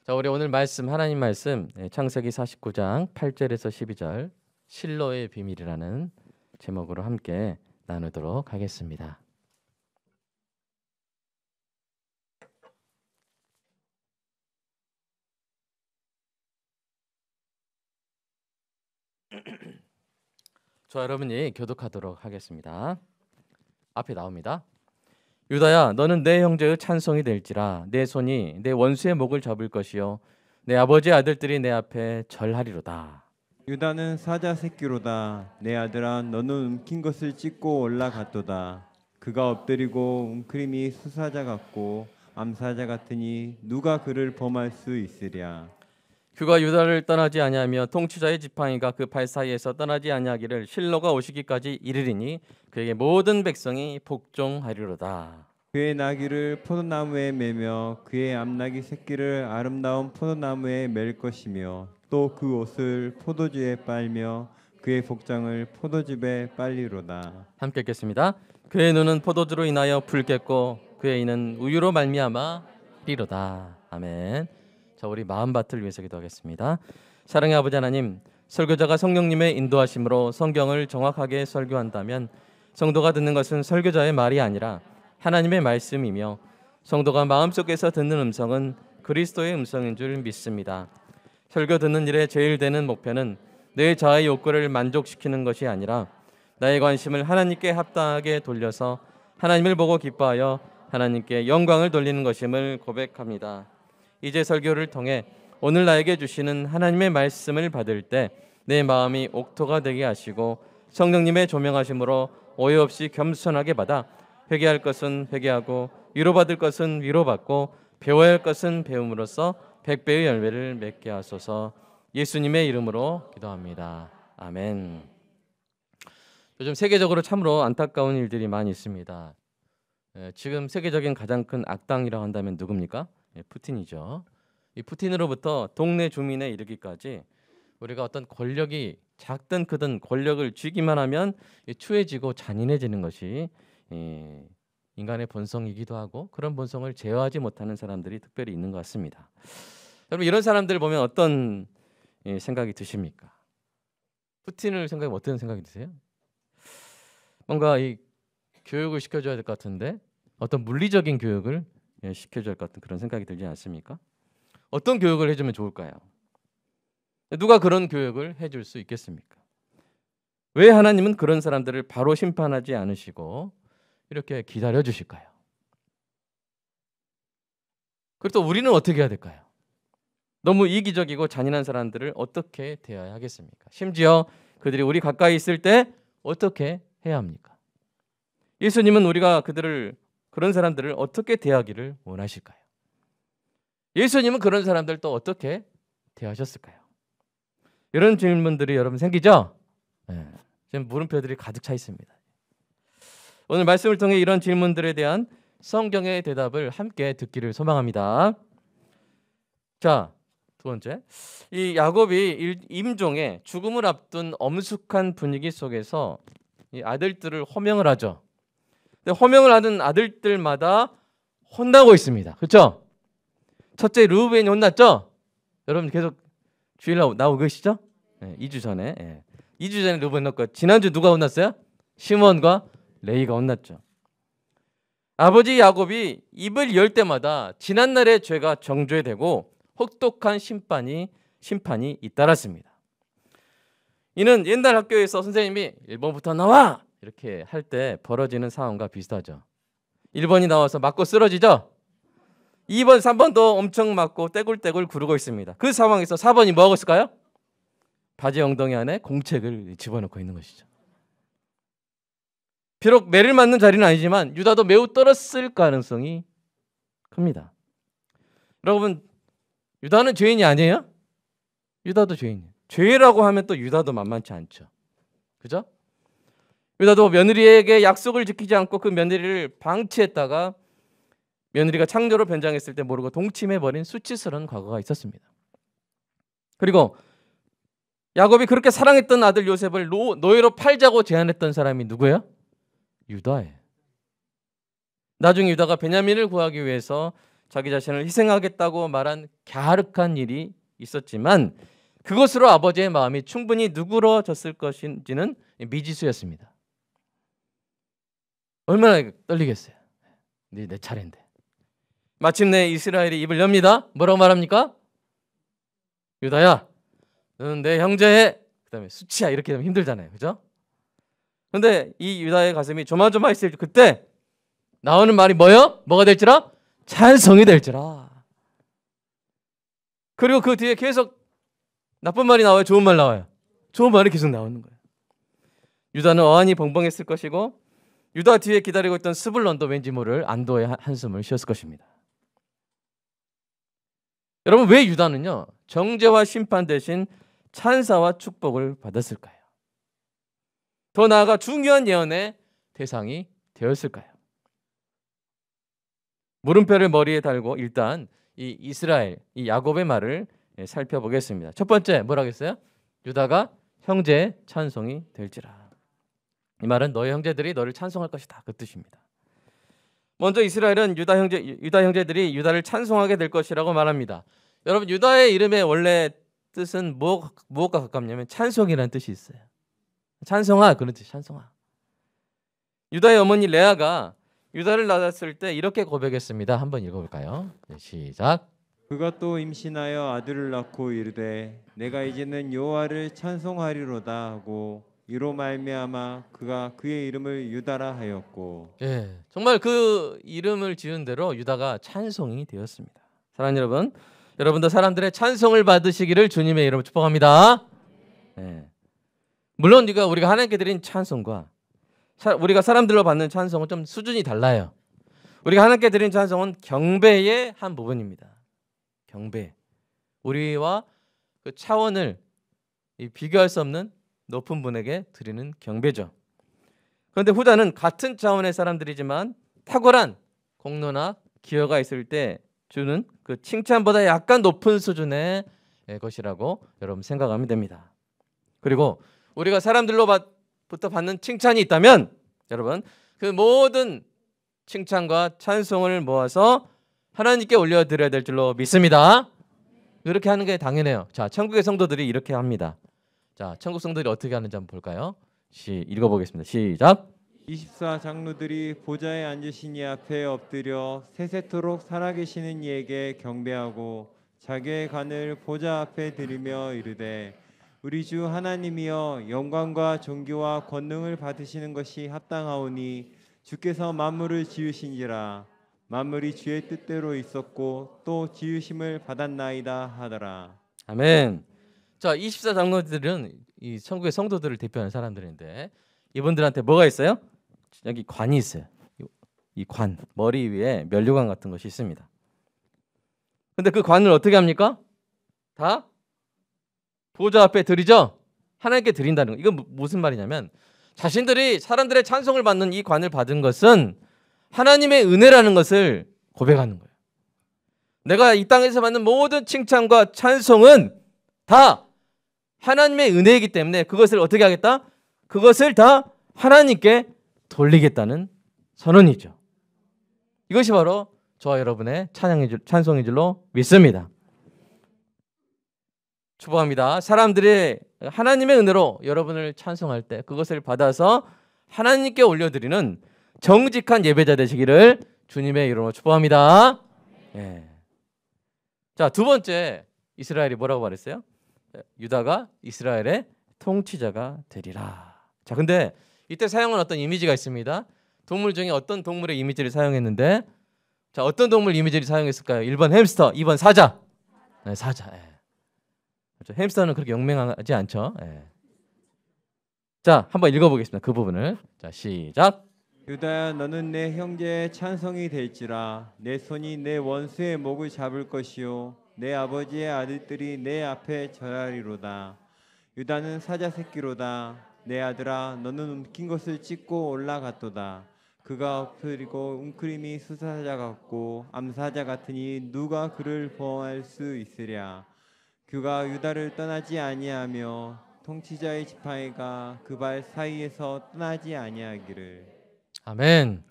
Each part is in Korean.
자, 우리 오늘 말씀 하나님 말씀 창세기 49장 8절에서 12절 실로의 비밀이라는 제목으로 함께 나누도록 하겠습니다. 저 여러분이 교독하도록 하겠습니다. 앞에 나옵니다. 유다야, 너는 내 형제의 찬송이 될지라. 내 손이 내 원수의 목을 잡을 것이요 내 아버지의 아들들이 내 앞에 절하리로다. 유다는 사자 새끼로다. 내 아들아, 너는 움킨 것을 찢고 올라갔도다. 그가 엎드리고 웅크림이 수사자 같고 암사자 같으니 누가 그를 범할 수 있으랴. 그가 유다를 떠나지 아니하며 통치자의 지팡이가 그 발 사이에서 떠나지 아니하기를 실로가 오시기까지 이르리니 그에게 모든 백성이 복종하리로다. 그의 나귀를 포도나무에 매며 그의 암나귀 새끼를 아름다운 포도나무에 맬 것이며 또 그 옷을 포도주에 빨며 그의 복장을 포도즙에 빨리로다. 함께 읽겠습니다. 그의 눈은 포도주로 인하여 붉겠고 그의 이는 우유로 말미암아 리로다. 아멘. 자, 우리 마음밭을 위해서 기도하겠습니다. 사랑의 아버지 하나님, 설교자가 성령님의 인도하심으로 성경을 정확하게 설교한다면 성도가 듣는 것은 설교자의 말이 아니라 하나님의 말씀이며 성도가 마음속에서 듣는 음성은 그리스도의 음성인 줄 믿습니다. 설교 듣는 일에 제일 되는 목표는 내 자아의 욕구를 만족시키는 것이 아니라 나의 관심을 하나님께 합당하게 돌려서 하나님을 보고 기뻐하여 하나님께 영광을 돌리는 것임을 고백합니다. 이제 설교를 통해 오늘 나에게 주시는 하나님의 말씀을 받을 때 내 마음이 옥토가 되게 하시고 성령님의 조명하심으로 오해 없이 겸손하게 받아 회개할 것은 회개하고 위로받을 것은 위로받고 배워야 할 것은 배움으로써 100배의 열매를 맺게 하소서. 예수님의 이름으로 기도합니다. 아멘. 요즘 세계적으로 참으로 안타까운 일들이 많이 있습니다. 지금 세계적인 가장 큰 악당이라고 한다면 누굽니까? 푸틴이죠. 이 푸틴으로부터 동네 주민에 이르기까지 우리가 어떤 권력이 작든 크든 권력을 쥐기만 하면 추해지고 잔인해지는 것이 인간의 본성이기도 하고 그런 본성을 제어하지 못하는 사람들이 특별히 있는 것 같습니다. 여러분, 이런 사람들을 보면 어떤 생각이 드십니까? 푸틴을 생각하면 어떤 생각이 드세요? 뭔가 이 교육을 시켜줘야 될 것 같은데 어떤 물리적인 교육을 시켜줘야 할 것 같은 그런 생각이 들지 않습니까? 어떤 교육을 해주면 좋을까요? 누가 그런 교육을 해줄 수 있겠습니까? 왜 하나님은 그런 사람들을 바로 심판하지 않으시고 이렇게 기다려 주실까요? 그리고 또 우리는 어떻게 해야 될까요? 너무 이기적이고 잔인한 사람들을 어떻게 대해야 하겠습니까? 심지어 그들이 우리 가까이 있을 때 어떻게 해야 합니까? 예수님은 우리가 그런 사람들을 어떻게 대하기를 원하실까요? 예수님은 그런 사람들 또 어떻게 대하셨을까요? 이런 질문들이 여러분 생기죠? 네, 지금 물음표들이 가득 차 있습니다. 오늘 말씀을 통해 이런 질문들에 대한 성경의 대답을 함께 듣기를 소망합니다. 자, 두 번째, 이 야곱이 임종의 죽음을 앞둔 엄숙한 분위기 속에서 이 아들들을 호명을 하죠. 근데 호명을 하는 아들들마다 혼나고 있습니다. 그렇죠? 첫째 르우벤이 혼났죠? 여러분 계속 주일 나오고 계시죠? 네, 2주 전에 2주 전에 르우벤 넣고 지난주 누가 혼났어요? 시몬과 레이가 혼났죠. 아버지 야곱이 입을 열 때마다 지난날의 죄가 정죄되고 혹독한 심판이 잇따랐습니다. 이는 옛날 학교에서 선생님이 1번부터 나와! 이렇게 할 때 벌어지는 상황과 비슷하죠. 1번이 나와서 맞고 쓰러지죠. 2번, 3번도 엄청 맞고 떼굴떼굴 구르고 있습니다. 그 상황에서 4번이 뭐 하고 있을까요? 바지 엉덩이 안에 공책을 집어넣고 있는 것이죠. 비록 매를 맞는 자리는 아니지만 유다도 매우 떨었을 가능성이 큽니다. 여러분, 유다는 죄인이 아니에요? 유다도 죄인이에요. 죄라고 하면 또 유다도 만만치 않죠. 그죠? 유다도 며느리에게 약속을 지키지 않고 그 며느리를 방치했다가 며느리가 창녀로 변장했을 때 모르고 동침해버린 수치스러운 과거가 있었습니다. 그리고 야곱이 그렇게 사랑했던 아들 요셉을 노예로 팔자고 제안했던 사람이 누구예요? 유다예요. 나중에 유다가 베냐민을 구하기 위해서 자기 자신을 희생하겠다고 말한 갸륵한 일이 있었지만 그것으로 아버지의 마음이 충분히 누그러졌을 것인지는 미지수였습니다. 얼마나 떨리겠어요. 내 차례인데. 마침내 이스라엘이 입을 엽니다. 뭐라고 말합니까? 유다야, 너는 내 형제해. 그다음에 수치야. 이렇게 하면 힘들잖아요, 그죠? 근데 이 유다의 가슴이 조마조마했을 때 그때 나오는 말이 뭐요? 뭐가 될지라? 찬송이 될지라. 그리고 그 뒤에 계속 나쁜 말이 나와요? 좋은 말 나와요? 좋은 말이 계속 나오는 거예요. 유다는 어안이 벙벙했을 것이고 유다 뒤에 기다리고 있던 스불론도 왠지 모를 안도의 한숨을 쉬었을 것입니다. 여러분, 왜 유다는요 정죄와 심판 대신 찬사와 축복을 받았을까요? 더 나아가 중요한 예언의 대상이 되었을까요? 물음표를 머리에 달고 일단 이 이스라엘, 이 야곱의 말을 살펴보겠습니다. 첫 번째 뭐라고 했어요? 유다가 형제의 찬송이 될지라. 이 말은 너의 형제들이 너를 찬송할 것이다, 그 뜻입니다. 먼저 이스라엘은 유다 형제들이 유다를 찬송하게 될 것이라고 말합니다. 여러분, 유다의 이름의 원래 뜻은 무엇과 가깝냐면 찬송이라는 뜻이 있어요. 찬송아, 그런 뜻, 찬송아. 유다의 어머니 레아가 유다를 낳았을 때 이렇게 고백했습니다. 한번 읽어볼까요? 네, 시작. 그가 또 임신하여 아들을 낳고 이르되 내가 이제는 여호와를 찬송하리로다 하고 이로 말미암아 그가 그의 이름을 유다라 하였고. 예, 정말 그 이름을 지은 대로 유다가 찬송이 되었습니다. 사랑하는 여러분, 여러분도 사람들의 찬송을 받으시기를 주님의 이름으로 축복합니다. 예. 물론 우리가 하나님께 드린 찬송과 우리가 사람들로 받는 찬송은 좀 수준이 달라요. 우리가 하나님께 드린 찬송은 경배의 한 부분입니다. 경배. 우리와 그 차원을 비교할 수 없는 높은 분에게 드리는 경배죠. 그런데 후자는 같은 차원의 사람들이지만 탁월한 공로나 기여가 있을 때 주는 그 칭찬보다 약간 높은 수준의 것이라고 여러분 생각하면 됩니다. 그리고 우리가 사람들로부터 받는 칭찬이 있다면 여러분 그 모든 칭찬과 찬송을 모아서 하나님께 올려드려야 될 줄로 믿습니다. 그렇게 하는 게 당연해요. 자, 천국의 성도들이 이렇게 합니다. 자, 천국 성도들이 어떻게 하는지 한번 볼까요? 읽어보겠습니다. 시작. 24 장로들이 보좌에 앉으신 이 앞에 엎드려 세세토록 살아계시는 이에게 경배하고 자기의 간을 보좌 앞에 드리며 이르되 우리 주 하나님이여 영광과 존귀와 권능을 받으시는 것이 합당하오니 주께서 만물을 지으신지라 만물이 주의 뜻대로 있었고 또 지으심을 받았나이다 하더라. 아멘. 자, 24 장로들은 이 천국의 성도들을 대표하는 사람들인데 이분들한테 뭐가 있어요? 여기 관이 있어요. 이 관, 머리 위에 면류관 같은 것이 있습니다. 근데 그 관을 어떻게 합니까? 다 보좌 앞에 드리죠. 하나님께 드린다는 거. 이건 무슨 말이냐면 자신들이 사람들의 찬송을 받는 이 관을 받은 것은 하나님의 은혜라는 것을 고백하는 거예요. 내가 이 땅에서 받는 모든 칭찬과 찬송은 다 하나님의 은혜이기 때문에 그것을 어떻게 하겠다? 그것을 다 하나님께 돌리겠다는 선언이죠. 이것이 바로 저와 여러분의 찬송의 줄로 믿습니다. 축복합니다. 사람들이 하나님의 은혜로 여러분을 찬송할 때 그것을 받아서 하나님께 올려드리는 정직한 예배자 되시기를 주님의 이름으로 축복합니다. 예. 자, 두 번째 이스라엘이 뭐라고 말했어요? 유다가 이스라엘의 통치자가 되리라. 자, 근데 이때 사용한 어떤 이미지가 있습니다. 동물 중에 어떤 동물의 이미지를 사용했는데, 자, 어떤 동물 이미지를 사용했을까요? 1번 햄스터, 2번 사자. 네, 사자. 예. 그렇죠. 햄스터는 그렇게 용맹하지 않죠. 예. 자, 한번 읽어보겠습니다. 그 부분을. 자, 시작. 유다야 너는 내 형제의 찬송이 될지라 내 손이 내 원수의 목을 잡을 것이요 내 아버지의 아들들이 내 앞에 절하리로다. 유다는 사자 새끼로다. 내 아들아 너는 움킨 것을 찢고 올라갔도다. 그가 엎드리고 웅크림이 수사자 같고 암사자 같으니 누가 그를 보호할 수 있으랴. 그가 유다를 떠나지 아니하며 통치자의 지팡이가 그 발 사이에서 떠나지 아니하기를. 아멘.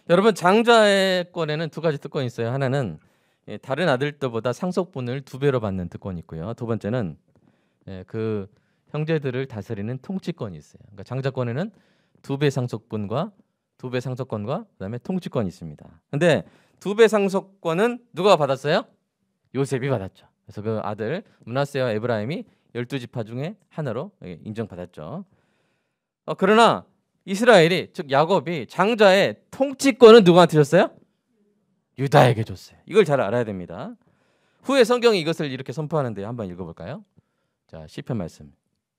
여러분, 장자의 권에는 두 가지 특권이 있어요. 하나는 다른 아들들보다 상속분을 2배로 받는 특권이 있고요. 두 번째는 그 형제들을 다스리는 통치권이 있어요. 그러니까 장자권에는 2배 상속분과 2배 상속권과 그다음에 통치권이 있습니다. 근데 2배 상속권은 누가 받았어요? 요셉이 받았죠. 그래서 그 아들 므낫세와 에브라임이 12지파 중에 하나로 인정받았죠. 그러나 이스라엘이 즉 야곱이 장자의 통치권은 누구한테 줬어요? 유다에게 줬어요. 이걸 잘 알아야 됩니다. 후에 성경이 이것을 이렇게 선포하는데 한번 읽어볼까요? 자, 시편 말씀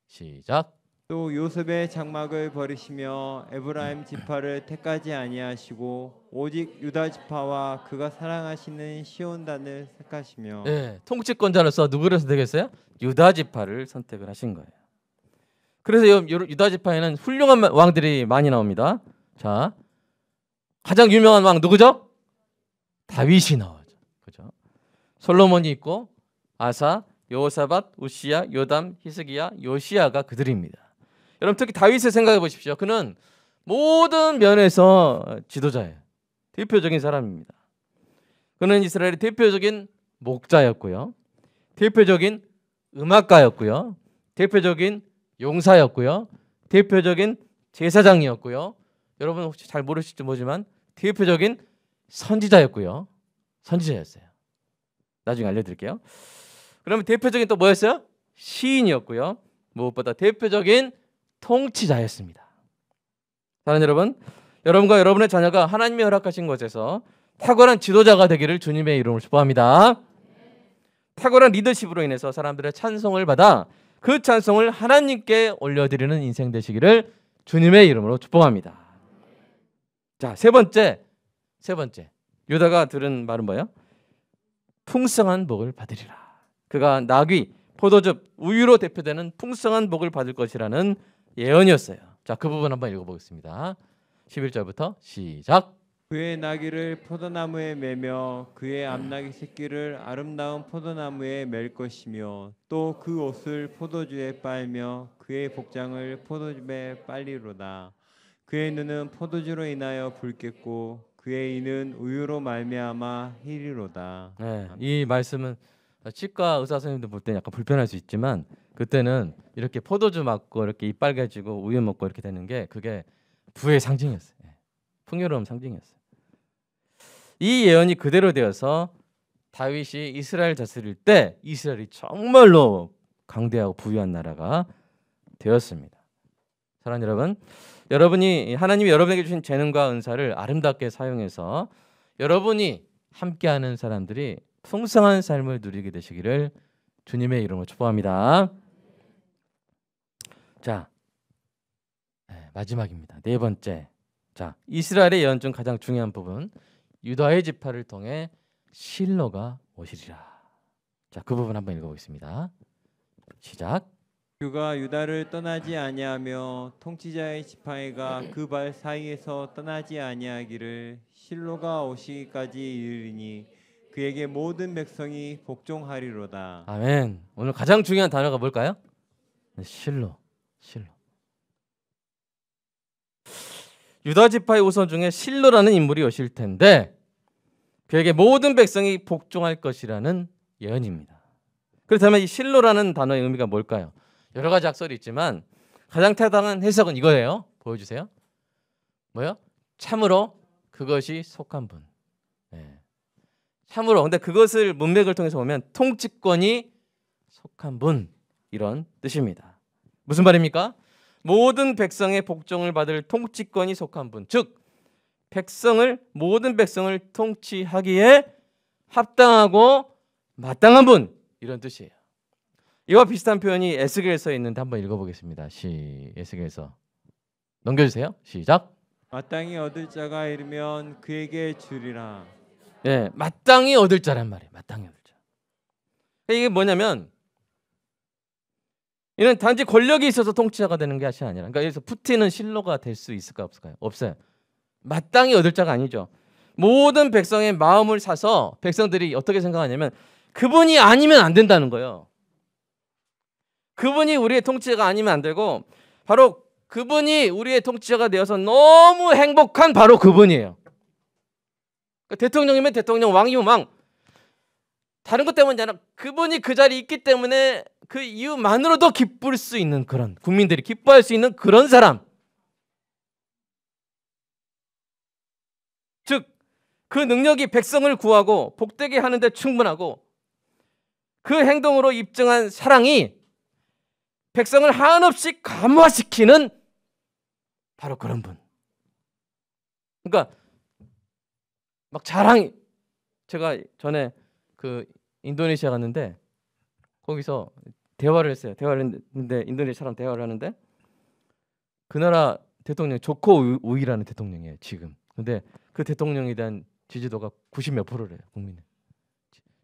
시작. 또 요셉의 장막을 버리시며 에브라임 지파를 택하지 아니하시고 오직 유다 지파와 그가 사랑하시는 시온단을 택하시며 통치권자로서 누구를 선택했어요? 유다 지파를 선택을 하신 거예요. 그래서 유다 지파에는 훌륭한 왕들이 많이 나옵니다. 자, 가장 유명한 왕 누구죠? 다윗이 나오죠. 그죠? 솔로몬이 있고 아사, 여호사밧, 우시야, 요담, 히스기야, 요시야가 그들입니다. 여러분 특히 다윗을 생각해 보십시오. 그는 모든 면에서 지도자예요. 대표적인 사람입니다. 그는 이스라엘의 대표적인 목자였고요. 대표적인 음악가였고요. 대표적인 용사였고요. 대표적인 제사장이었고요. 여러분 혹시 잘 모르실지 모르지만 대표적인 선지자였고요. 선지자였어요. 나중에 알려드릴게요. 그러면 대표적인 또 뭐였어요? 시인이었고요. 무엇보다 대표적인 통치자였습니다. 사랑하는 여러분, 여러분과 여러분의 자녀가 하나님이 허락하신 곳에서 탁월한 지도자가 되기를 주님의 이름으로 축복합니다. 탁월한 리더십으로 인해서 사람들의 찬송을 받아 그 찬송을 하나님께 올려드리는 인생 되시기를 주님의 이름으로 축복합니다. 자, 세 번째 유다가 들은 말은 뭐예요? 풍성한 복을 받으리라. 그가 나귀, 포도즙, 우유로 대표되는 풍성한 복을 받을 것이라는 예언이었어요. 자, 그 부분 한번 읽어보겠습니다. 11절부터 시작. 그의 나귀를 포도나무에 매며 그의 암나귀 새끼를 아름다운 포도나무에 맬 것이며 또 그 옷을 포도주에 빨며 그의 복장을 포도즙에 빨리로다. 그의 눈은 포도주로 인하여 붉겠고 그의 이는 우유로 말미암아 희리로다. 이 말씀은 치과 의사 선생님들 볼 때는 약간 불편할 수 있지만 그때는 이렇게 포도주 맞고 이렇게 입 빨개지고 우유 먹고 이렇게 되는 게 그게 부의 상징이었어요. 풍요로움 상징이었어요. 이 예언이 그대로 되어서 다윗이 이스라엘 다스릴 때 이스라엘이 정말로 강대하고 부유한 나라가 되었습니다. 사랑하는 여러분, 여러분이 하나님이 여러분에게 주신 재능과 은사를 아름답게 사용해서 여러분이 함께하는 사람들이 풍성한 삶을 누리게 되시기를 주님의 이름으로 축복합니다. 자, 마지막입니다. 네 번째. 자, 이스라엘의 예언 중 가장 중요한 부분, 유다의 지파를 통해 실로가 오시리라. 자, 그 부분 한번 읽어보겠습니다. 시작. 그가 유다를 떠나지 아니하며 통치자의 지팡이가 그 발 사이에서 떠나지 아니하기를 실로가 오시기까지 이르리니 그에게 모든 백성이 복종하리로다. 아멘. 오늘 가장 중요한 단어가 뭘까요? 실로. 유다 지파의 우선 중에 실로라는 인물이 오실 텐데 그에게 모든 백성이 복종할 것이라는 예언입니다. 그렇다면 이 실로라는 단어의 의미가 뭘까요? 여러 가지 학설이 있지만 가장 타당한 해석은 이거예요. 보여주세요. 뭐요? 참으로 그것이 속한 분. 참으로. 근데 그것을 문맥을 통해서 보면 통치권이 속한 분, 이런 뜻입니다. 무슨 말입니까? 모든 백성의 복종을 받을 통치권이 속한 분, 즉 모든 백성을 통치하기에 합당하고 마땅한 분, 이런 뜻이에요. 이와 비슷한 표현이 에스겔서에 있는데 한번 읽어보겠습니다. 에스겔서 넘겨주세요. 시작. 마땅히 얻을 자가 이르면 그에게 주리라. 마땅히 얻을 자란 말이에요. 마땅히 얻을 자. 이게 뭐냐면 이는 단지 권력이 있어서 통치자가 되는 것이 아니라, 그러니까 여기서 푸틴은 실로가 될 수 있을까 없을까요? 없어요. 마땅히 얻을 자가 아니죠. 모든 백성의 마음을 사서 백성들이 어떻게 생각하냐면 그분이 아니면 안 된다는 거예요. 그분이 우리의 통치자가 아니면 안 되고 바로 그분이 우리의 통치자가 되어서 너무 행복한 바로 그분이에요. 그러니까 대통령이면 대통령, 왕이면 왕. 다른 것 때문이 아니라 그분이 그 자리에 있기 때문에 그 이유만으로도 기쁠 수 있는 그런, 국민들이 기뻐할 수 있는 그런 사람. 즉 그 능력이 백성을 구하고 복되게 하는 데 충분하고 그 행동으로 입증한 사랑이 백성을 한없이 감화시키는 바로 그런 분. 그러니까 막 자랑이, 제가 전에 그 인도네시아 갔는데 거기서 대화를 했어요. 대화를 했는데 인도네시아 사람 대화를 하는데 그 나라 대통령 조코 우이라는 대통령이에요 지금. 근데 그 대통령에 대한 지지도가 90 몇 프로래요 국민의.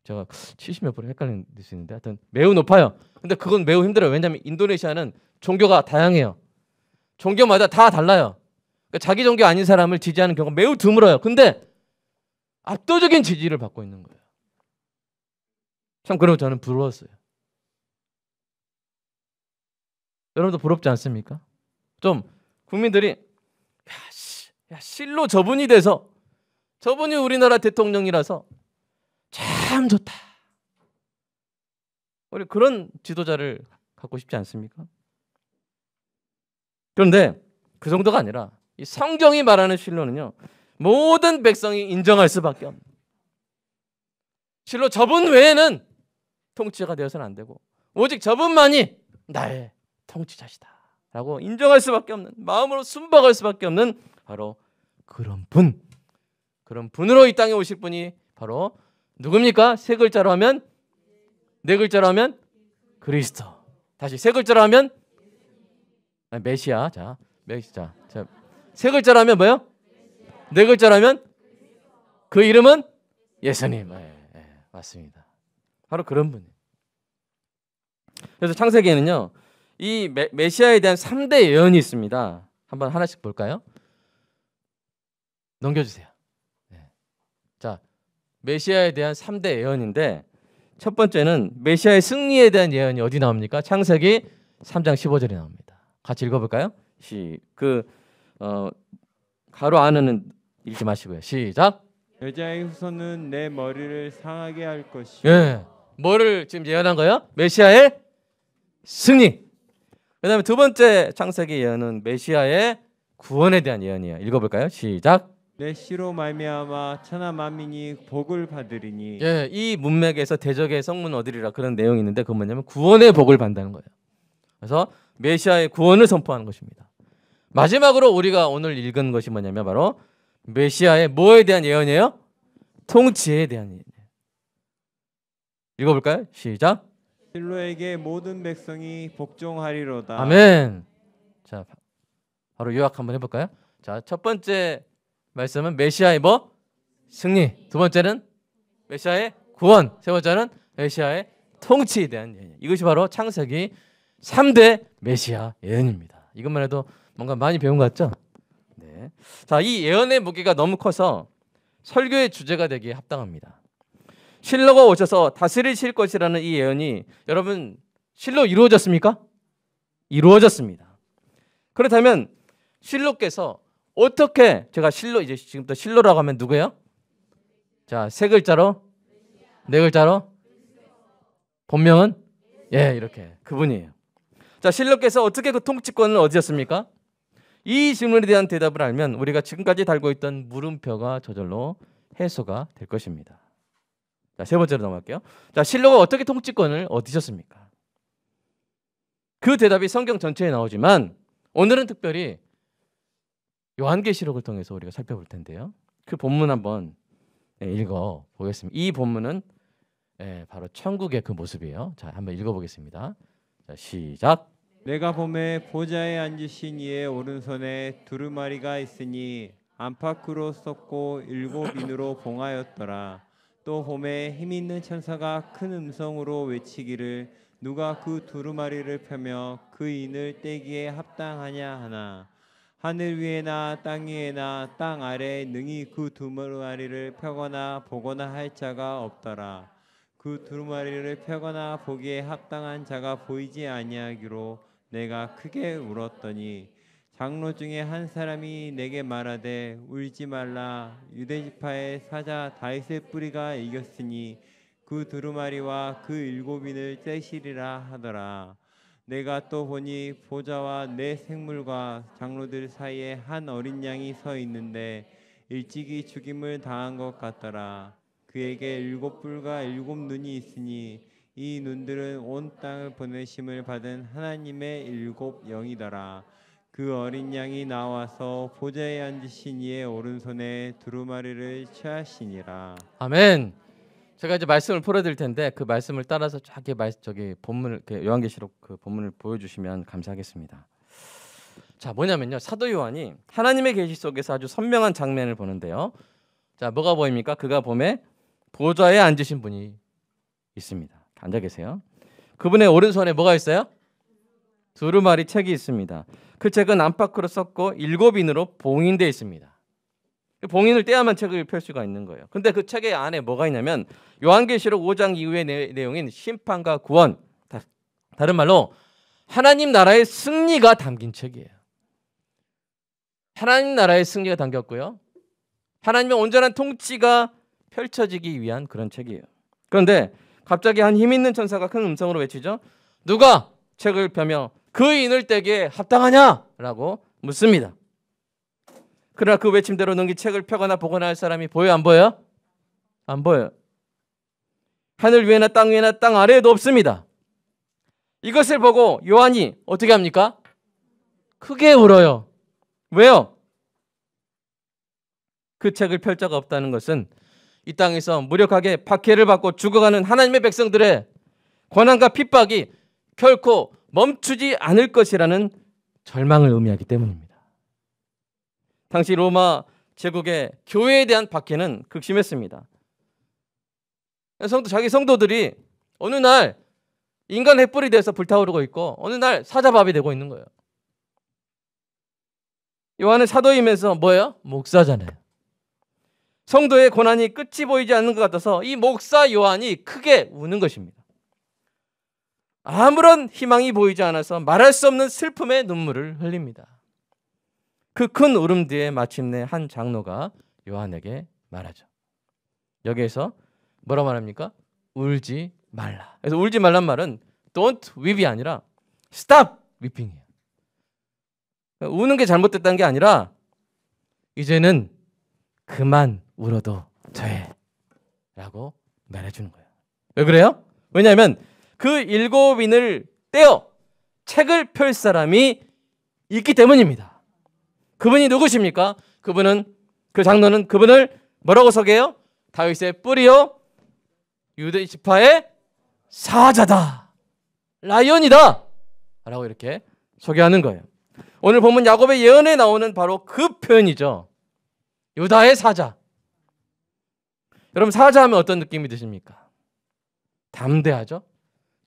제가 70 몇 프로 헷갈릴 수 있는데 하여튼 매우 높아요. 근데 그건 매우 힘들어요. 왜냐하면 인도네시아는 종교가 다양해요. 종교마다 다 달라요. 그러니까 자기 종교 아닌 사람을 지지하는 경우가 매우 드물어요. 근데 압도적인 지지를 받고 있는 거예요. 참 그러고 저는 부러웠어요. 여러분도 부럽지 않습니까? 좀 국민들이 야, 실로 저분이 돼서 저분이 우리나라 대통령이라서 참 좋다. 우리 그런 지도자를 갖고 싶지 않습니까? 그런데 그 정도가 아니라 이 성경이 말하는 실로는요, 모든 백성이 인정할 수밖에 없는, 실로 저분 외에는 통치자가 되어서는 안 되고 오직 저분만이 나의 통치자시다 라고 인정할 수밖에 없는, 마음으로 순박할 수밖에 없는 바로 그런 분, 그런 분으로 이 땅에 오실 분이 바로 누굽니까? 세 글자로 하면, 네 글자로 하면 그리스도. 다시 세 글자로 하면 메시아. 자, 메시아. 자, 세 글자로 하면 뭐요? 네 글자로 하면 그 이름은 예수님. 맞습니다. 바로 그런 분이에요. 그래서 창세기에는요, 이 메시아에 대한 3대 예언이 있습니다. 한번 하나씩 볼까요? 넘겨주세요. 자, 메시아에 대한 3대 예언인데 첫 번째는 메시아의 승리에 대한 예언이 어디 나옵니까? 창세기 3장 15절에 나옵니다. 같이 읽어볼까요? 가로 안에는 읽지 마시고요. 시작. 여자의 후손은 내 머리를 상하게 할 것이요. 예, 뭐를 지금 예언한 거예요? 메시아의 승리. 그다음에 두 번째 창세기 예언은 메시아의 구원에 대한 예언이에요. 읽어볼까요? 시작. 내 씨로 말미암아 천하 만민이 복을 받으리니. 예, 이 문맥에서 대적의 성문 얻으리라 그런 내용이 있는데 그건 뭐냐면 구원의 복을 받는다는 거예요. 그래서 메시아의 구원을 선포하는 것입니다. 마지막으로 우리가 오늘 읽은 것이 뭐냐면 바로 메시아의 뭐에 대한 예언이에요? 통치에 대한 예언이에요. 읽어볼까요? 시작. 실로에게 모든 백성이 복종하리로다. 아멘. 자, 바로 요약 한번 해볼까요? 자, 첫 번째 말씀은 메시아의 뭐? 승리. 두 번째는 메시아의 구원. 세 번째는 메시아의 통치에 대한 예언. 이것이 바로 창세기 3대 메시아 예언입니다. 이것만 해도 뭔가 많이 배운 것 같죠? 네. 자, 이 예언의 무게가 너무 커서 설교의 주제가 되기에 합당합니다. 실로가 오셔서 다스리실 것이라는 이 예언이 여러분 실로 이루어졌습니까? 이루어졌습니다. 그렇다면 실로께서 어떻게, 제가 실로, 이제 지금부터 실로라고 하면 누구예요? 자, 세 글자로, 네 글자로, 본명은 이렇게 그분이에요. 자, 실로께서 어떻게 그 통치권을 얻으셨습니까? 이 질문에 대한 대답을 알면 우리가 지금까지 달고 있던 물음표가 저절로 해소가 될 것입니다. 자, 세 번째로 넘어갈게요. 자, 실로가 어떻게 통치권을 얻으셨습니까? 그 대답이 성경 전체에 나오지만 오늘은 특별히 요한계시록을 통해서 우리가 살펴볼 텐데요. 그 본문 한번 읽어 보겠습니다. 이 본문은 바로 천국의 그 모습이에요. 자, 한번 읽어보겠습니다. 자, 시작. 내가 봄에 보좌에 앉으신 이의 오른손에 두루마리가 있으니 안팎으로 썩고 7인으로 봉하였더라. 또 봄에 힘있는 천사가 큰 음성으로 외치기를 누가 그 두루마리를 펴며 그 인을 떼기에 합당하냐 하나. 하늘 위에나 땅 위에나 땅 아래에 능히 그 두루마리를 펴거나 보거나 할 자가 없더라. 그 두루마리를 펴거나 보기에 합당한 자가 보이지 아니하기로 내가 크게 울었더니 장로 중에 한 사람이 내게 말하되 울지 말라. 유대 지파의 사자 다윗의 뿌리가 이겼으니 그 두루마리와 그 일곱인을 떼시리라 하더라. 내가 또 보니 보좌와 네 생물과 장로들 사이에 한 어린 양이 서 있는데 일찍이 죽임을 당한 것 같더라. 그에게 일곱 뿔과 일곱 눈이 있으니 이 눈들은 온 땅을 보내심을 받은 하나님의 일곱 영이더라. 그 어린 양이 나와서 보좌에 앉으신 이의 오른손에 두루마리를 취하시니라. 아멘. 제가 이제 말씀을 풀어드릴 텐데 그 말씀을 따라서 저기 본문을 요한계시록 그 본문을 보여주시면 감사하겠습니다. 자, 뭐냐면요, 사도 요한이 하나님의 계시 속에서 아주 선명한 장면을 보는데요. 자, 뭐가 보입니까? 그가 봄에 보좌에 앉으신 분이 있습니다. 앉아 계세요. 그분의 오른손에 뭐가 있어요? 두루마리 책이 있습니다. 그 책은 안팎으로 썼고 일곱 인으로 봉인되어 있습니다. 봉인을 떼야만 책을 펼 수가 있는 거예요. 근데 그 책의 안에 뭐가 있냐면 요한계시록 5장 이후의 내용인 심판과 구원, 다른 말로 하나님 나라의 승리가 담긴 책이에요. 하나님 나라의 승리가 담겼고요, 하나님의 온전한 통치가 펼쳐지기 위한 그런 책이에요. 그런데 갑자기 한 힘 있는 천사가 큰 음성으로 외치죠. 누가 책을 펴며 그 인을 떼기에 합당하냐라고 묻습니다. 그러나 그 외침대로 능히 책을 펴거나 보거나 할 사람이 보여요, 안 보여요? 안 보여요. 하늘 위에나 땅 위에나 땅 아래에도 없습니다. 이것을 보고 요한이 어떻게 합니까? 크게 울어요. 왜요? 그 책을 펼 자가 없다는 것은 이 땅에서 무력하게 박해를 받고 죽어가는 하나님의 백성들의 고난과 핍박이 결코 멈추지 않을 것이라는 절망을 의미하기 때문입니다. 당시 로마 제국의 교회에 대한 박해는 극심했습니다. 자기 성도들이 어느 날 인간 횃불이 돼서 불타오르고 있고 어느 날 사자밥이 되고 있는 거예요. 요한은 사도이면서 뭐예요? 목사잖아요. 성도의 고난이 끝이 보이지 않는 것 같아서 이 목사 요한이 크게 우는 것입니다. 아무런 희망이 보이지 않아서 말할 수 없는 슬픔의 눈물을 흘립니다. 그 큰 울음 뒤에 마침내 한 장로가 요한에게 말하죠. 여기에서 뭐라 말합니까? 울지 말라. 그래서 울지 말란 말은 don't weep이 아니라 stop weeping이에요. 우는 게 잘못됐다는 게 아니라 이제는 그만 울어도 돼 라고 말해주는 거예요. 왜 그래요? 왜냐하면 그 일곱 인을 떼어 책을 펼 사람이 있기 때문입니다. 그분이 누구십니까? 그 장로는 그분을 뭐라고 소개해요? 다윗의 뿌리요 유대 지파의 사자다, 라이언이다 라고 이렇게 소개하는 거예요. 오늘 보면 야곱의 예언에 나오는 바로 그 표현이죠. 유다의 사자. 여러분, 사자하면 어떤 느낌이 드십니까? 담대하죠?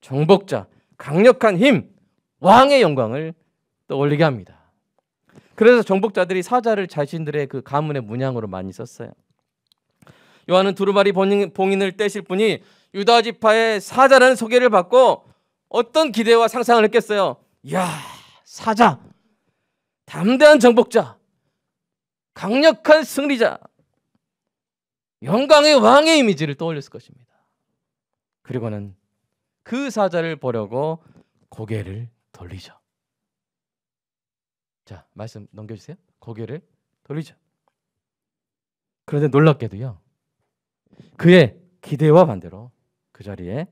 정복자, 강력한 힘, 왕의 영광을 떠올리게 합니다. 그래서 정복자들이 사자를 자신들의 그 가문의 문양으로 많이 썼어요. 요한은 두루마리 봉인을 떼실 분이 유다 지파의 사자라는 소개를 받고 어떤 기대와 상상을 했겠어요? 이야, 사자, 담대한 정복자, 강력한 승리자, 영광의 왕의 이미지를 떠올렸을 것입니다. 그리고는 그 사자를 보려고 고개를 돌리죠. 자, 말씀 넘겨주세요. 고개를 돌리죠. 그런데 놀랍게도요, 그의 기대와 반대로 그 자리에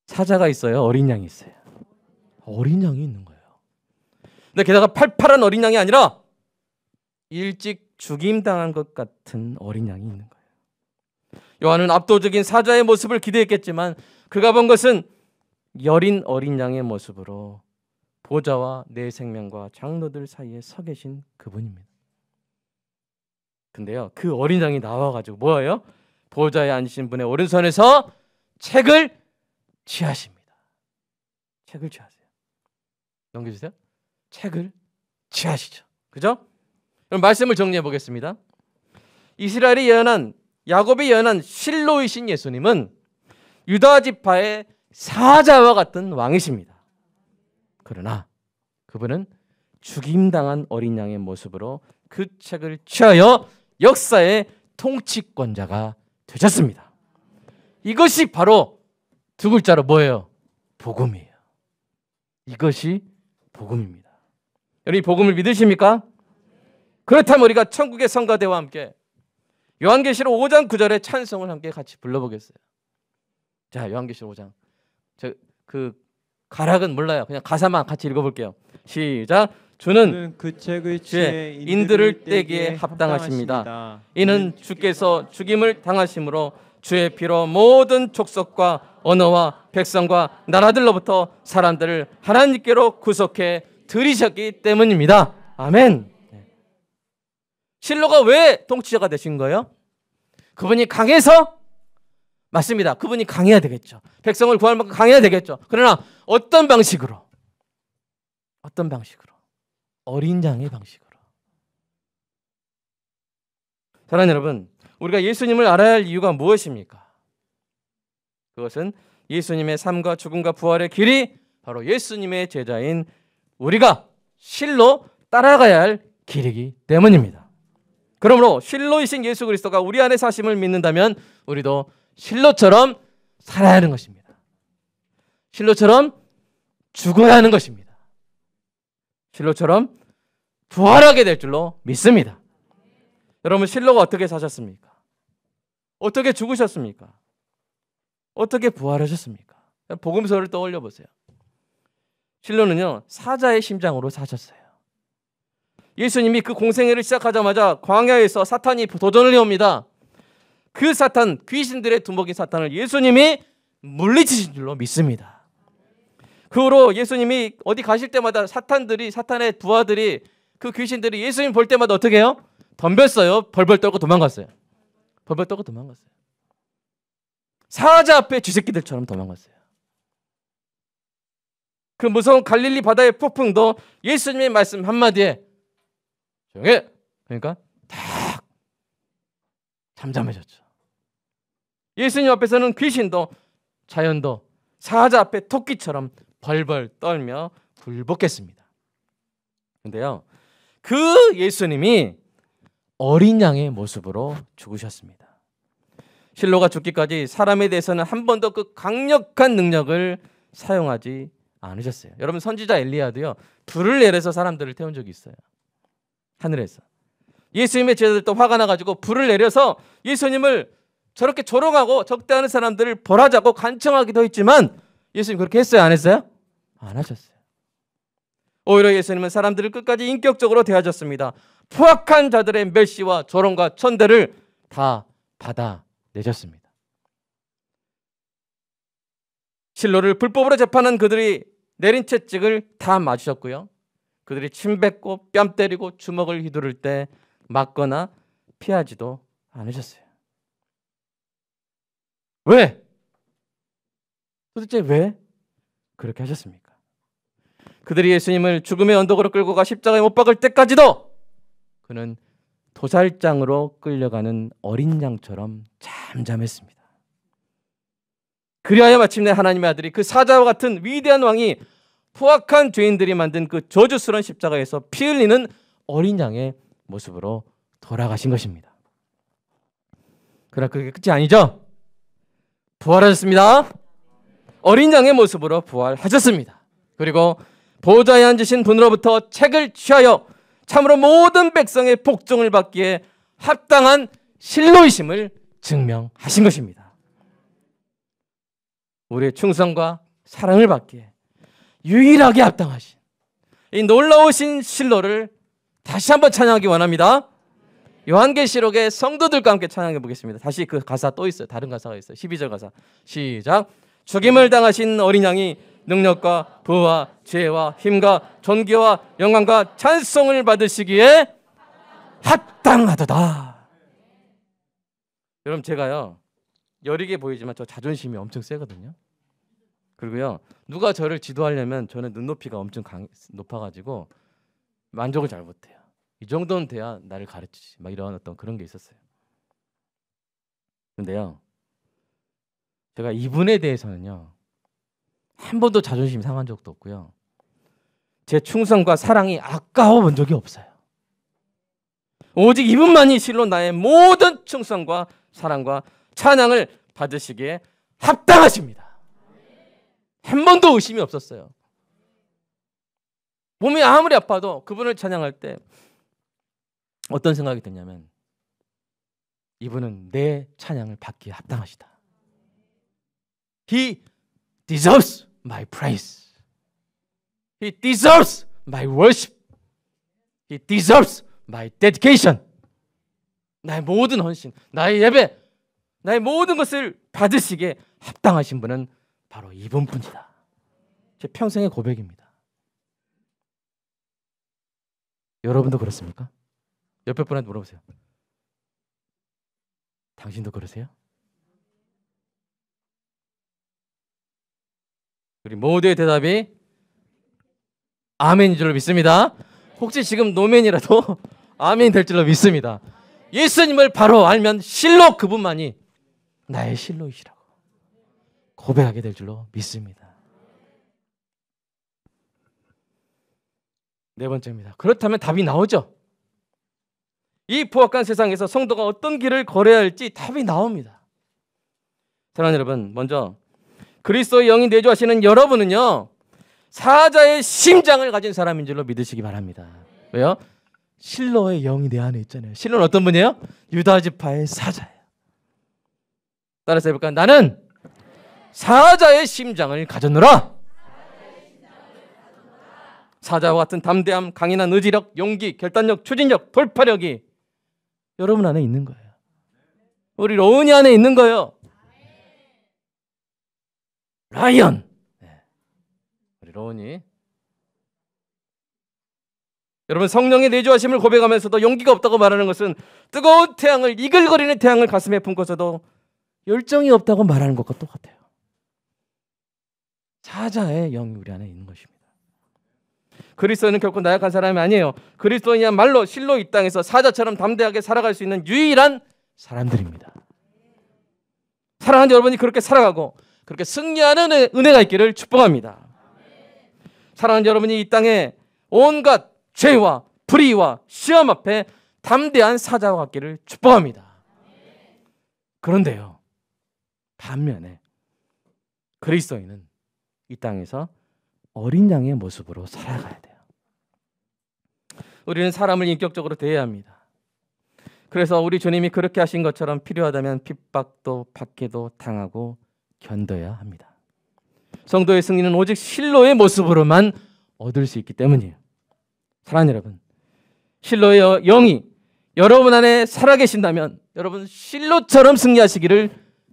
사자가 있어요? 어린 양이 있어요? 어린 양이 있는 거예요. 근데 게다가 팔팔한 어린 양이 아니라 일찍 죽임당한 것 같은 어린 양이 있는 거예요. 요한은 압도적인 사자의 모습을 기대했겠지만 그가 본 것은 여린 어린 양의 모습으로 보좌와 내 생명과 장로들 사이에 서 계신 그분입니다. 근데요, 그 어린 양이 나와가지고 뭐예요? 보좌에 앉으신 분의 오른손에서 책을 취하십니다. 책을 취하세요. 넘겨주세요. 책을 취하시죠. 그죠? 그럼 말씀을 정리해 보겠습니다. 이스라엘이 예언한, 야곱이 예언한 실로이신 예수님은 유다 지파의 사자와 같은 왕이십니다. 그러나 그분은 죽임당한 어린 양의 모습으로 그 책을 취하여 역사의 통치권자가 되셨습니다. 이것이 바로 두 글자로 뭐예요? 복음이에요. 이것이 복음입니다. 여러분, 이 복음을 믿으십니까? 그렇다면 우리가 천국의 성가대와 함께 요한계시록 5장 9절의 찬송을 함께 같이 불러보겠어요. 자, 요한계시록 5장. 그 가락은 몰라요. 그냥 가사만 같이 읽어볼게요. 시작. 주는 그 책의 주의 인들을 떼기에 합당하십니다. 이는 주께서 죽임을 당하심으로 주의 피로 모든 족속과 언어와 백성과 나라들로부터 사람들을 하나님께로 구속해 들이셨기 때문입니다. 아멘. 실로가 왜 통치자가 되신 거예요? 그분이 강해서? 맞습니다. 그분이 강해야 되겠죠. 백성을 구할 만큼 강해야 되겠죠. 그러나 어떤 방식으로? 어떤 방식으로? 어린 양의 방식으로. 사랑하는 여러분, 우리가 예수님을 알아야 할 이유가 무엇입니까? 그것은 예수님의 삶과 죽음과 부활의 길이 바로 예수님의 제자인 우리가 실로 따라가야 할 길이기 때문입니다. 그러므로 실로이신 예수 그리스도가 우리 안에 사심을 믿는다면 우리도 실로처럼 살아야 하는 것입니다. 실로처럼 죽어야 하는 것입니다. 실로처럼 부활하게 될 줄로 믿습니다. 여러분, 실로가 어떻게 사셨습니까? 어떻게 죽으셨습니까? 어떻게 부활하셨습니까? 복음서를 떠올려 보세요. 실로는요, 사자의 심장으로 사셨어요. 예수님이 그 공생애를 시작하자마자 광야에서 사탄이 도전을 해옵니다. 그 사탄, 귀신들의 두목인 사탄을 예수님이 물리치신 줄로 믿습니다. 그 후로 예수님이 어디 가실 때마다 사탄의 부하들이, 그 귀신들이 예수님 볼 때마다 어떻게 해요? 덤볐어요. 벌벌 떨고 도망갔어요. 벌벌 떨고 도망갔어요. 사자 앞에 쥐새끼들처럼 도망갔어요. 그 무서운 갈릴리 바다의 폭풍도 예수님의 말씀 한마디에 조용해! 그러니까 탁 잠잠해졌죠. 예수님 앞에서는 귀신도 자연도 사자 앞에 토끼처럼 벌벌 떨며 굴복했습니다. 그런데요, 그 예수님이 어린 양의 모습으로 죽으셨습니다. 실로가 죽기까지 사람에 대해서는 한 번도 그 강력한 능력을 사용하지 않으셨어요. 여러분, 선지자 엘리야도요, 불을 내려서 사람들을 태운 적이 있어요. 하늘에서. 예수님의 제자들도 화가 나가지고 불을 내려서 예수님을 저렇게 조롱하고 적대하는 사람들을 벌하자고 간청하기도 했지만 예수님 그렇게 했어요? 안 했어요? 안 하셨어요. 오히려 예수님은 사람들을 끝까지 인격적으로 대하셨습니다. 포악한 자들의 멸시와 조롱과 천대를 다 받아내셨습니다. 실로를 불법으로 재판한 그들이 내린 채찍을 다 맞으셨고요. 그들이 침 뱉고 뺨 때리고 주먹을 휘두를 때 맞거나 피하지도 않으셨어요. 왜? 도대체 왜 그렇게 하셨습니까? 그들이 예수님을 죽음의 언덕으로 끌고 가 십자가에 못 박을 때까지도 그는 도살장으로 끌려가는 어린 양처럼 잠잠했습니다. 그리하여 마침내 하나님의 아들이 그 사자와 같은 위대한 왕이 포악한 죄인들이 만든 그 저주스러운 십자가에서 피 흘리는 어린 양의 모습으로 돌아가신 것입니다. 그러나 그게 끝이 아니죠. 부활하셨습니다. 어린 양의 모습으로 부활하셨습니다. 그리고 보좌에 앉으신 분으로부터 책을 취하여 참으로 모든 백성의 복종을 받기에 합당한 실로이심을 증명하신 것입니다. 우리의 충성과 사랑을 받기에 유일하게 합당하신 이 놀라우신 실로를 다시 한번 찬양하기 원합니다. 요한계시록의 성도들과 함께 찬양해 보겠습니다. 다시 그 가사 또 있어요. 다른 가사가 있어요. 12절 가사. 시작. 죽임을 당하신 어린 양이 능력과 부와 지혜와 힘과 존귀와 영광과 찬송을 받으시기에 합당하도다. 여러분, 제가요, 여리게 보이지만 저 자존심이 엄청 세거든요. 그리고요, 누가 저를 지도하려면 저는 눈높이가 엄청 높아가지고 만족을 잘 못해요. 이 정도는 돼야 나를 가르치지, 막 이런 어떤 그런 게 있었어요. 근데요, 제가 이분에 대해서는요, 한 번도 자존심 상한 적도 없고요, 제 충성과 사랑이 아까워 본 적이 없어요. 오직 이분만이 실로 나의 모든 충성과 사랑과 찬양을 받으시기에 합당하십니다. 한 번도 의심이 없었어요. 몸이 아무리 아파도 그분을 찬양할 때 어떤 생각이 드냐면 이분은 내 찬양을 받기에 합당하시다. He deserves my praise. He deserves my worship. He deserves my dedication. 나의 모든 헌신, 나의 예배, 나의 모든 것을 받으시기에 합당하신 분은 바로 이분뿐이다. 제 평생의 고백입니다. 여러분도 그렇습니까? 옆에 분한테 물어보세요. 당신도 그러세요? 우리 모두의 대답이 아멘인 줄로 믿습니다. 혹시 지금 노멘이라도 아멘이 될 줄로 믿습니다. 예수님을 바로 알면 실로 그분만이 나의 실로이시라고 고백하게 될 줄로 믿습니다. 네 번째입니다. 그렇다면 답이 나오죠. 이 포악한 세상에서 성도가 어떤 길을 걸어야 할지 답이 나옵니다. 사랑하는 여러분, 먼저 그리스도의 영이 내주하시는 여러분은요, 사자의 심장을 가진 사람인 줄로 믿으시기 바랍니다. 왜요? 실로의 영이 내 안에 있잖아요. 실로는 어떤 분이에요? 유다 지파의 사자예요. 따라서 해볼까요? 나는 사자의 심장을 가졌노라. 사자와 같은 담대함, 강인한 의지력, 용기, 결단력, 추진력, 돌파력이 여러분 안에 있는 거예요. 우리 로운이 안에 있는 거예요. 라이언. 우리 로운이. 여러분, 성령의 내주하심을 고백하면서도 용기가 없다고 말하는 것은 뜨거운 태양을, 이글거리는 태양을 가슴에 품고서도 열정이 없다고 말하는 것과 똑같아요. 사자의 영이 우리 안에 있는 것입니다. 그리스도인은 결코 나약한 사람이 아니에요. 그리스도인이야말로 실로 이 땅에서 사자처럼 담대하게 살아갈 수 있는 유일한 사람들입니다. 사랑하는 여러분이 그렇게 살아가고 그렇게 승리하는 은혜가 있기를 축복합니다. 사랑하는 여러분이 이 땅에 온갖 죄와 불의와 시험 앞에 담대한 사자와 같기를 축복합니다. 그런데요, 반면에 그리스도인은 이 땅에서 어린 양의 모습으로 살아가야 돼요. 우리는 사람을 인격적으로 대해야 합니다. 그래서 우리 주님이 그렇게 하신 것처럼 필요하다면 핍박도 박해도 당하고 견뎌야 합니다. 성도의 승리는 오직 실로의 모습으로만 얻을 수 있기 때문이에요. 사랑하는 여러분, 실로의 영이 여러분 안에 살아계신다면 여러분 실로처럼 승리하시기를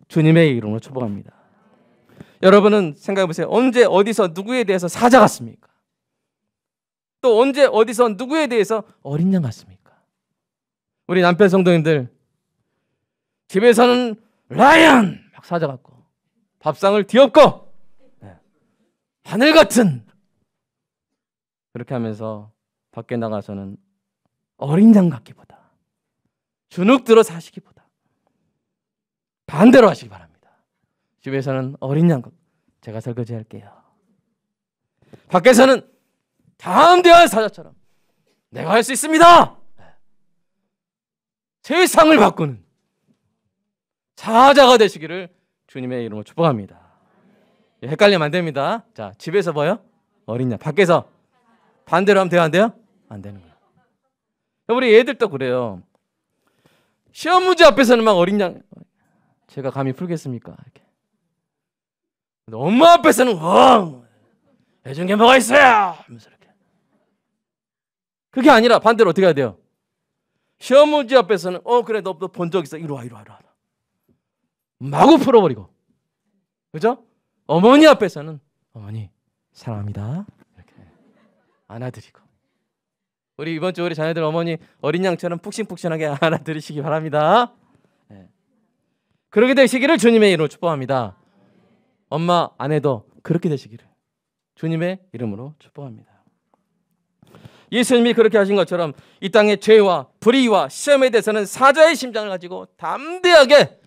주님의 이름으로 축복합니다. 여러분은 생각해 보세요. 언제 어디서 누구에 대해서 사자 같습니까? 또 언제 어디서 누구에 대해서 어린 양 같습니까? 우리 남편 성도님들, 집에서는 라이언 막 사자 같고 밥상을 뒤엎고 하늘 같은 그렇게 하면서 밖에 나가서는 어린 양 같기보다 주눅 들어 사시기보다 반대로 하시기 바랍니다. 집에서는 어린 양, 제가 설거지 할게요. 밖에서는 담대한 사자처럼 내가 할 수 있습니다. 세상을 바꾸는 사자가 되시기를 주님의 이름으로 축복합니다. 헷갈리면 안 됩니다. 자, 집에서 뭐요? 어린 양. 밖에서 반대로 하면 돼요? 안 돼요? 안 되는 거예요. 우리 애들도 그래요. 시험 문제 앞에서는 막 어린 양, 제가 감히 풀겠습니까? 이렇게. 엄마 앞에서는 해준 게 뭐가 있어요? 하면서 이렇게. 그게 아니라 반대로 어떻게 해야 돼요? 시험 문제 앞에서는 그래 너 본 적 있어? 이리 와. 마구 풀어버리고, 그죠? 어머니 앞에서는 어머니 사랑합니다 이렇게 안아드리고. 우리 이번 주 우리 자녀들 어머니 어린 양처럼 푹신푹신하게 안아드리시기 바랍니다. 그렇게 되시기를 주님의 이름으로 축복합니다. 엄마, 아내도 그렇게 되시기를 주님의 이름으로 축복합니다. 예수님이 그렇게 하신 것처럼 이 땅의 죄와 불의와 시험에 대해서는 사자의 심장을 가지고 담대하게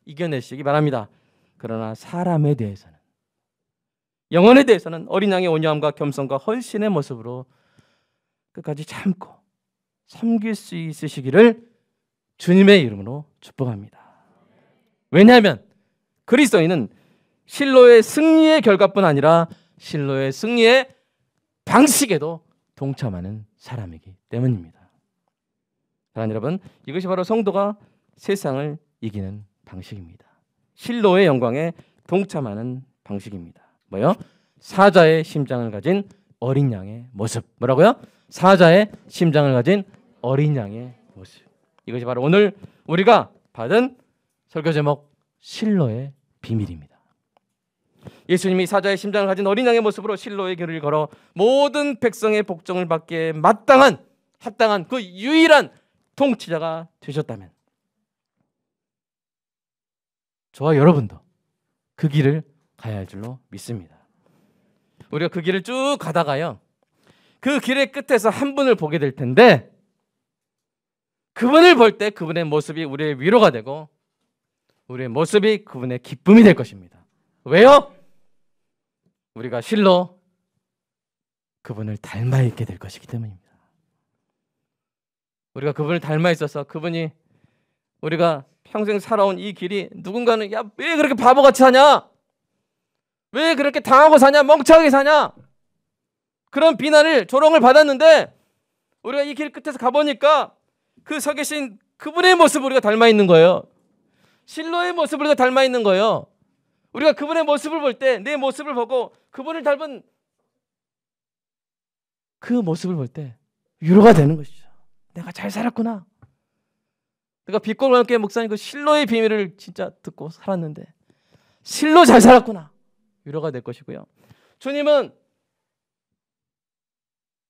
이겨내시기 바랍니다. 그러나 사람에 대해서는, 영혼에 대해서는 어린 양의 온유함과 겸손과 헌신의 모습으로 끝까지 참고 섬길 수 있으시기를 주님의 이름으로 축복합니다. 왜냐하면 그리스도인은 실로의 승리의 결과뿐 아니라 실로의 승리의 방식에도 동참하는 사람이기 때문입니다. 사랑하는 여러분, 이것이 바로 성도가 세상을 이기는 방식입니다. 실로의 영광에 동참하는 방식입니다. 뭐요? 사자의 심장을 가진 어린 양의 모습. 뭐라고요? 사자의 심장을 가진 어린 양의 모습. 이것이 바로 오늘 우리가 받은 설교 제목 실로의 비밀입니다. 예수님이 사자의 심장을 가진 어린 양의 모습으로 실로의 길을 걸어 모든 백성의 복종을 받기에 마땅한 합당한 그 유일한 통치자가 되셨다면 저와 여러분도 그 길을 가야 할 줄로 믿습니다. 우리가 그 길을 쭉 가다가요, 그 길의 끝에서 한 분을 보게 될 텐데 그분을 볼 때 그분의 모습이 우리의 위로가 되고 우리의 모습이 그분의 기쁨이 될 것입니다. 왜요? 우리가 실로 그분을 닮아 있게 될 것이기 때문입니다. 우리가 그분을 닮아 있어서 그분이 우리가 평생 살아온 이 길이 누군가는 야, 왜 그렇게 바보같이 사냐? 왜 그렇게 당하고 사냐? 멍청하게 사냐? 그런 비난을 조롱을 받았는데 우리가 이 길 끝에서 가보니까 그 서 계신 그분의 모습을 우리가 닮아 있는 거예요. 실로의 모습을 우리가 닮아 있는 거예요. 우리가 그분의 모습을 볼 때 내 모습을 보고 그분을 닮은 그 모습을 볼 때 위로가 되는 것이죠. 내가 잘 살았구나. 내가 빛골관교회 목사님 그 실로의 비밀을 진짜 듣고 살았는데 실로 잘 살았구나. 위로가 될 것이고요. 주님은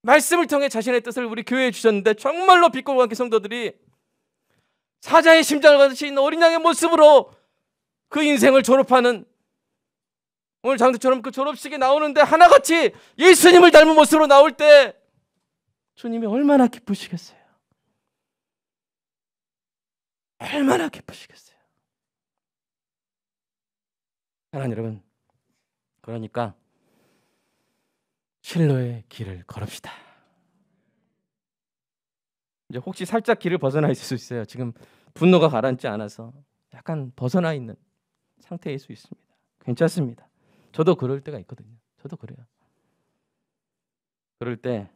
말씀을 통해 자신의 뜻을 우리 교회에 주셨는데 정말로 빛골관교회 성도들이 사자의 심장을 가지신 어린 양의 모습으로 그 인생을 졸업하는 오늘 장대처럼 그 졸업식에 나오는데 하나같이 예수님을 닮은 모습으로 나올 때 주님이 얼마나 기쁘시겠어요. 얼마나 기쁘시겠어요. 사랑하는 여러분, 그러니까 실로의 길을 걸읍시다. 이제 혹시 살짝 길을 벗어나 있을 수 있어요. 지금 분노가 가라앉지 않아서 약간 벗어나 있는 상태일 수 있습니다. 괜찮습니다. 저도 그럴 때가 있거든요. 저도 그래요. 그럴 때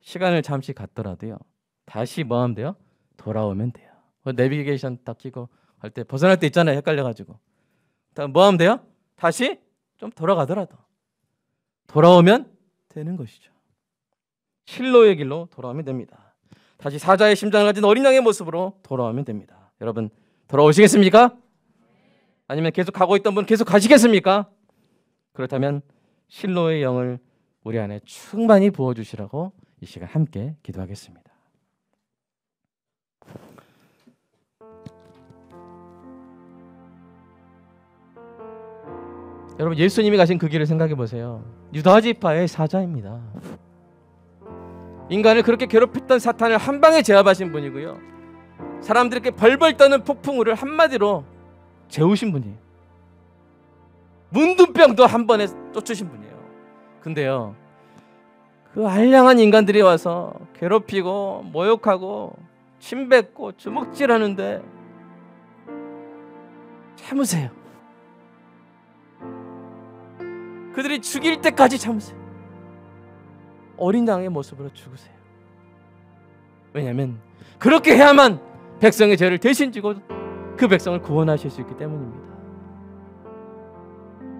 시간을 잠시 갖더라도요, 다시 뭐 하면 돼요? 돌아오면 돼요. 내비게이션 딱 끼고 할 때 벗어날 때 있잖아요. 헷갈려가지고. 뭐 하면 돼요? 다시 좀 돌아가더라도 돌아오면 되는 것이죠. 실로의 길로 돌아오면 됩니다. 다시 사자의 심장을 가진 어린 양의 모습으로 돌아오면 됩니다. 여러분 돌아오시겠습니까? 아니면 계속 가고 있던 분 계속 가시겠습니까? 그렇다면 실로의 영을 우리 안에 충만히 부어주시라고 이 시간 함께 기도하겠습니다. 여러분 예수님이 가신 그 길을 생각해 보세요. 유다 지파의 사자입니다. 인간을 그렇게 괴롭혔던 사탄을 한 방에 제압하신 분이고요. 사람들에게 벌벌 떠는 폭풍우를 한마디로 재우신 분이에요. 문둥병도 한 번에 쫓으신 분이에요. 근데요, 그 알량한 인간들이 와서 괴롭히고 모욕하고 침뱉고 주먹질하는데 참으세요. 그들이 죽일 때까지 참으세요. 어린 양의 모습으로 죽으세요. 왜냐하면 그렇게 해야만 백성의 죄를 대신 지고 그 백성을 구원하실 수 있기 때문입니다.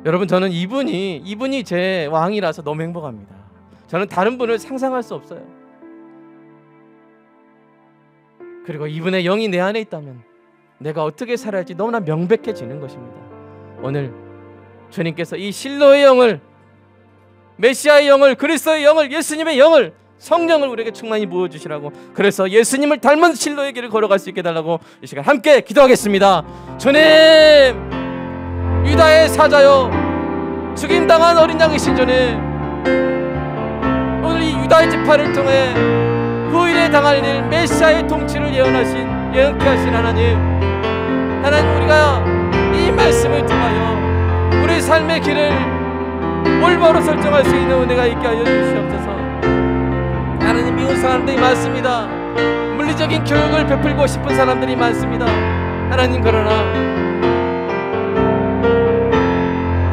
여러분 저는 이분이 제 왕이라서 너무 행복합니다. 저는 다른 분을 상상할 수 없어요. 그리고 이분의 영이 내 안에 있다면 내가 어떻게 살아야 할지 너무나 명백해지는 것입니다. 오늘 주님께서 이 실로의 영을, 메시아의 영을, 그리스도의 영을, 예수님의 영을, 성령을 우리에게 충만히 부어주시라고, 그래서 예수님을 닮은 실로의 길을 걸어갈 수 있게 해달라고 이 시간 함께 기도하겠습니다. 주님, 유다의 사자요, 죽임당한 어린 양이신 주님, 오늘 이 유다의 지파를 통해 후일에 당할 일 메시아의 통치를 예언케 하신 하나님, 우리가 이 말씀을 통하여 우리 삶의 길을 올바로 설정할 수 있는 은혜가 있게 하여 주시옵소서. 하나님, 미운 사람들이 많습니다. 물리적인 교육을 베풀고 싶은 사람들이 많습니다. 하나님, 그러나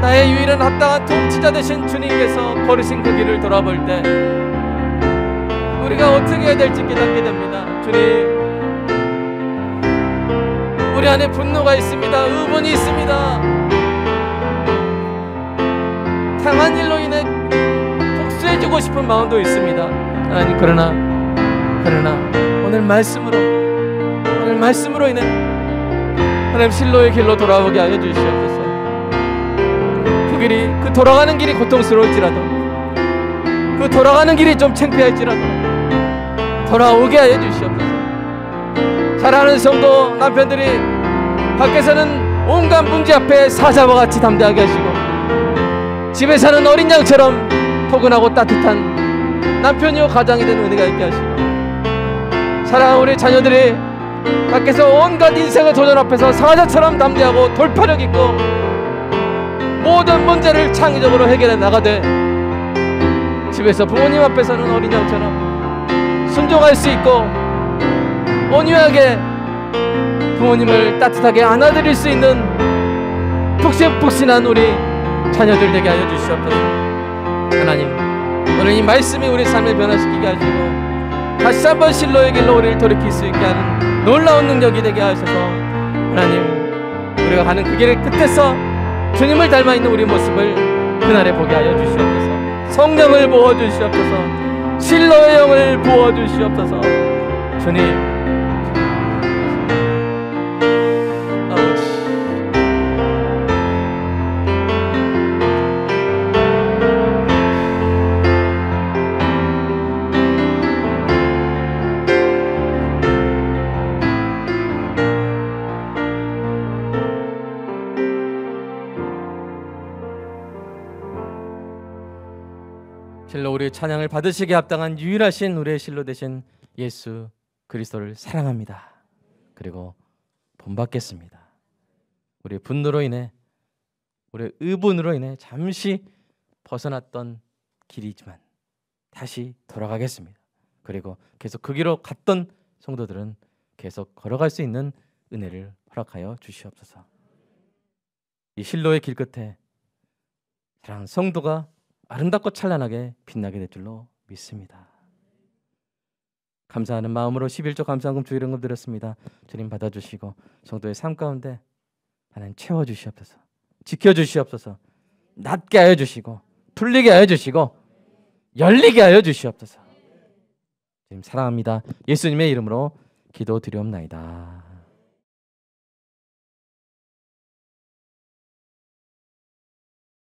나의 유일한 합당한 통치자 되신 주님께서 걸으신 그 길을 돌아볼 때 우리가 어떻게 해야 될지 깨닫게 됩니다. 주님, 우리 안에 분노가 있습니다. 의문이 있습니다. 당한 일로 인해 복수해주고 싶은 마음도 있습니다. 하나님, 그러나 오늘 말씀으로 인해 하나님 실로의 길로 돌아오게 하여 주시옵소서. 그 돌아가는 길이 고통스러울지라도, 그 돌아가는 길이 좀 창피할지라도 돌아오게 하여 주시옵소서. 사랑하는 성도 남편들이 밖에서는 온갖 문제 앞에 사자와 같이 담대하게 하시고, 집에서는 어린 양처럼 포근하고 따뜻한 남편이요 가장이 된 은혜가 있게 하시고, 사랑하는 우리 자녀들이 밖에서 온갖 인생의 도전 앞에서 사자처럼 담대하고 돌파력 있고 모든 문제를 창의적으로 해결해 나가되, 집에서 부모님 앞에서는 어린 양처럼 순종할 수 있고 온유하게 부모님을 따뜻하게 안아드릴 수 있는 푹신푹신한 우리 자녀들 되게 하여 주시옵소서. 하나님, 오늘 이 말씀이 우리 삶을 변화시키게 하시고 다시 한번 실로의 길로 우리를 돌이킬 수 있게 하는 놀라운 능력이 되게 하셔서, 하나님, 우리가 가는 그 길의 끝에서 주님을 닮아 있는 우리 모습을 그날에 보게 하여 주시옵소서. 성령을 부어 주시옵소서. 실로의 영을 부어 주시옵소서. 주님, 실로 우리의 찬양을 받으시기에 합당한 유일하신 우리의 실로 되신 예수 그리스도를 사랑합니다. 그리고 본받겠습니다. 우리의 분노로 인해, 우리의 의분으로 인해 잠시 벗어났던 길이지만 다시 돌아가겠습니다. 그리고 계속 그 길로 갔던 성도들은 계속 걸어갈 수 있는 은혜를 허락하여 주시옵소서. 이 실로의 길 끝에 사랑하는 성도가 아름답고 찬란하게 빛나게 될 줄로 믿습니다. 감사하는 마음으로 11조 감사헌금 주일헌금 드렸습니다. 주님 받아주시고 성도의 삶 가운데 하나님 채워주시옵소서. 지켜주시옵소서. 낫게 하여 주시고 풀리게 하여 주시고 열리게 하여 주시옵소서. 주님 사랑합니다. 예수님의 이름으로 기도드리옵나이다.